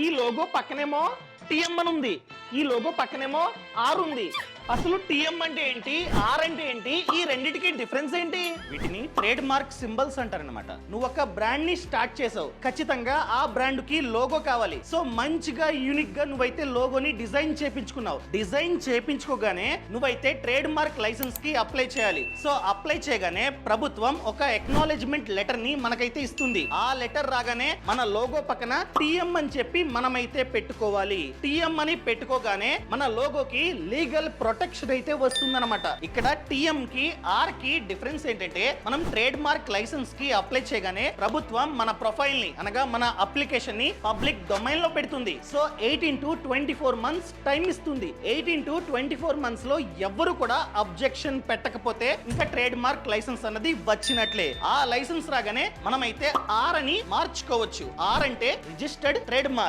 ఈ లోగో పక్కనేమో టిఎం అని ఉంది, ఈ లోగో పక్కనేమో ఆర్ ఉంది. అసలు టిఎం అంటే ఏంటి, ఆర్ అంటే ఏంటి, ఈ రెండిటికి డిఫరెన్స్ ఏంటి? వీటిని ట్రేడ్ మార్క్ సింబల్స్ అంటారనమాట. నువ్వు ఒక బ్రాండ్ ని స్టార్ట్ చేసావు, ఖచ్చితంగా ఆ బ్రాండ్ కి లోగో కావాలి. సో మంచిగా యూనిక్ గా నువ్వైతే లోగోని డిజైన్ చేపించుకున్నావు. డిజైన్ చేపించుకోగానే నువ్వైతే ట్రేడ్ మార్క్ లైసెన్స్ కి అప్లై చేయాలి. సో అప్లై చేయగానే ప్రభుత్వం ఒక ఎక్నాలెడ్జ్మెంట్ లెటర్ ని మనకైతే ఇస్తుంది. ఆ లెటర్ రాగానే మన లోగో పక్కన టిఎం అని చెప్పి మనమైతే పెట్టుకోవాలి. టిఎం అని పెట్టుకోగానే మన లోగోకి లీగల్ ప్రొటెక్షన్ అయితే వస్తుందన్నమాట. ఇక్కడ టిఎం కి ఆర్ కి డిఫరెన్స్ ఏంటంటే, మనం ట్రేడ్ మార్క్ లైసెన్స్ కి అప్లై చేయగానే ప్రభుత్వం మన ప్రొఫైల్ ని అనగా మన అప్లికేషన్ ని పబ్లిక్ డొమైన్ లో పెడుతుంది. సో 18 to 24 మంత్స్ టైం ఇస్తుంది. 18 to 24 మంత్స్ లో ఎవ్వరు కూడా అబ్జెక్షన్ పెట్టకపోతే ఇంకా ట్రేడ్ మార్క్ లైసెన్స్ అన్నది వచ్చినట్లే. ఆ లైసెన్స్ రాగానే మనమైతే ఆర్ అని మార్చుకోవచ్చు. ఆర్ అంటే రిజిస్టర్డ్ ట్రేడ్ మార్క్.